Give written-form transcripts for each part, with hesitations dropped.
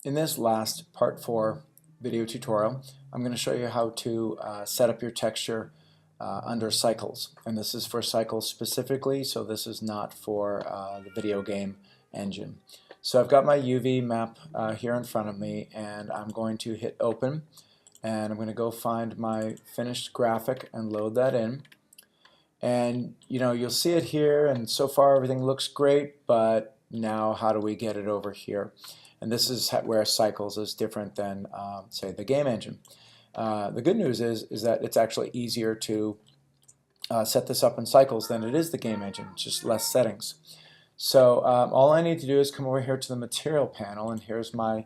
In this last part 4 video tutorial, I'm going to show you how to set up your texture under cycles. And this is for cycles specifically, so this is not for the video game engine. So I've got my UV map here in front of me, and I'm going to hit open, and I'm going to go find my finished graphic and load that in. And you'll see it here, and so far everything looks great, but now how do we get it over here? And this is where Cycles is different than, say, the game engine. The good news is that it's actually easier to set this up in Cycles than it is the game engine, just less settings. So all I need to do is come over here to the material panel, and here's my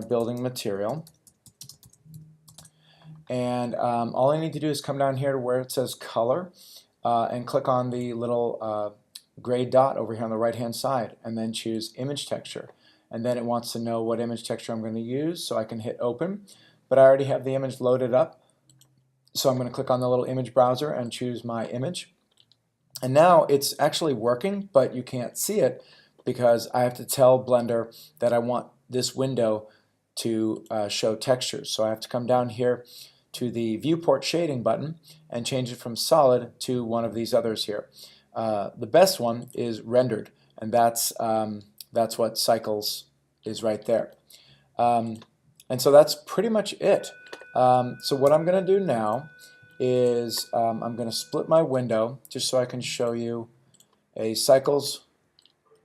building material. And all I need to do is come down here to where it says color and click on the little gray dot over here on the right hand side, and then choose image texture. And then it wants to know what image texture I'm going to use, so I can hit open, but I already have the image loaded up, so I'm going to click on the little image browser and choose my image. And now it's actually working, but you can't see it because I have to tell Blender that I want this window to show textures. So I have to come down here to the viewport shading button and change it from solid to one of these others here. The best one is rendered, and that's what Cycles is right there. And so that's pretty much it. So what I'm going to do now is I'm going to split my window just so I can show you a Cycles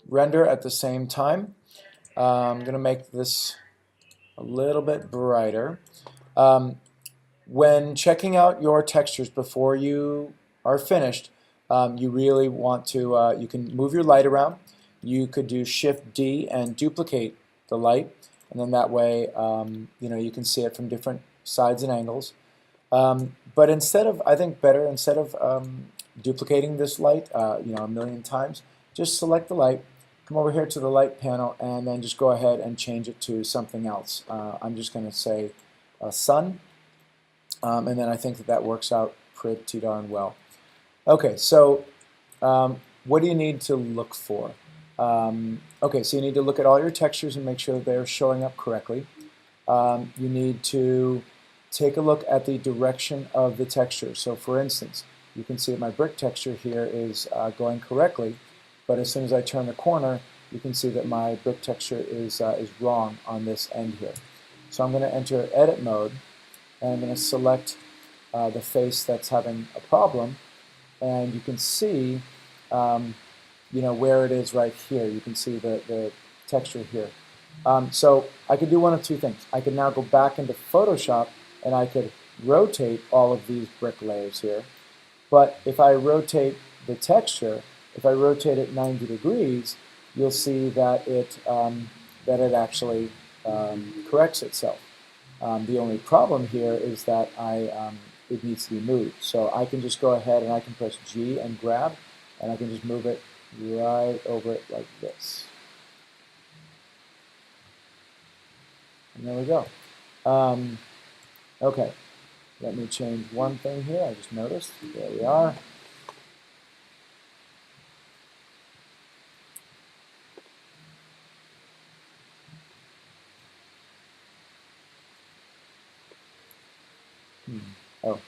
render at the same time. I'm going to make this a little bit brighter. When checking out your textures before you are finished, you really want to, you can move your light around. You could do Shift D and duplicate the light, and then that way you can see it from different sides and angles. But instead of, I think better, instead of duplicating this light a million times, just select the light, come over here to the light panel, and then just go ahead and change it to something else. I'm just going to say sun, and then I think that works out pretty darn well. Okay, so what do you need to look for? Okay, so you need to look at all your textures and make sure that they're showing up correctly. You need to take a look at the direction of the texture. So for instance, you can see that my brick texture here is going correctly, but as soon as I turn the corner, you can see that my brick texture is wrong on this end here. So I'm going to enter edit mode, and I'm going to select the face that's having a problem, and you can see where it is right here. You can see the texture here. So I could do one of two things. I could now go back into Photoshop and I could rotate all of these brick layers here. But if I rotate the texture, if I rotate it 90 degrees, you'll see that it actually corrects itself. The only problem here is that it needs to be moved. So I can just go ahead and I can press G and grab, and I can just move it right over it like this. And there we go. Okay, let me change one thing here. I just noticed. There we are. Oh.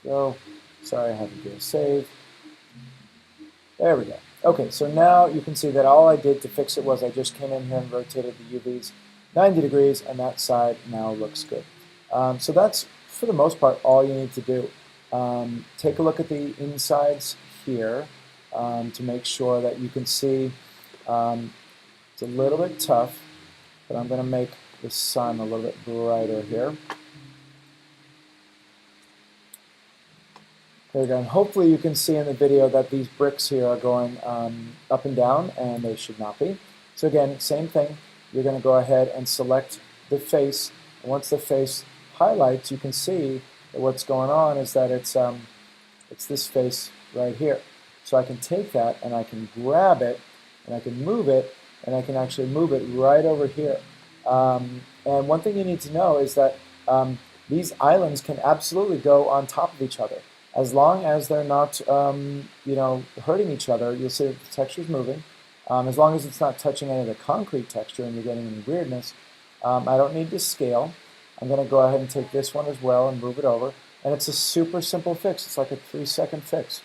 So, sorry, I had to do a save. There we go. Okay, so now you can see that all I did to fix it was I just came in here and rotated the UVs 90 degrees, and that side now looks good. So that's, for the most part, all you need to do. Take a look at the insides here to make sure that you can see. It's a little bit tough, but I'm going to make the sun a little bit brighter here. There we go. And hopefully you can see in the video that these bricks here are going up and down, and they should not be. So again, same thing. You're going to go ahead and select the face. And once the face highlights, you can see that what's going on is that it's this face right here. So I can take that and I can grab it and I can move it, and I can actually move it right over here. And one thing you need to know is that these islands can absolutely go on top of each other. As long as they're not, hurting each other, you'll see that the texture's moving. As long as it's not touching any of the concrete texture and you're getting any weirdness, I don't need to scale. I'm going to go ahead and take this one as well and move it over. And it's a super simple fix. It's like a 3-second fix.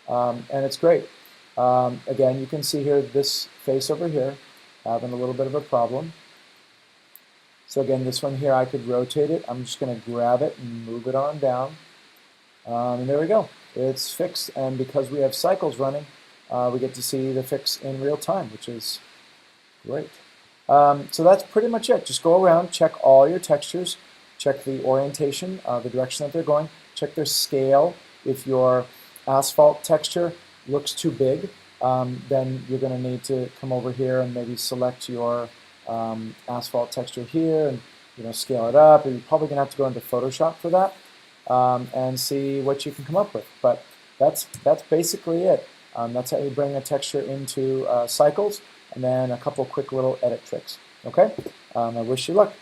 And it's great. Again, you can see here this face over here having a little bit of a problem. So again, this one here, I could rotate it. I'm just going to grab it and move it on down. And there we go. It's fixed. And because we have cycles running, we get to see the fix in real time, which is great. So that's pretty much it. Just go around, check all your textures, check the orientation, the direction that they're going, check their scale. If your asphalt texture looks too big, then you're going to need to come over here and maybe select your asphalt texture here and scale it up. And you're probably going to have to go into Photoshop for that and see what you can come up with. But that's basically it. That's how you bring a texture into Cycles, and then a couple quick little edit tricks. Okay? I wish you luck.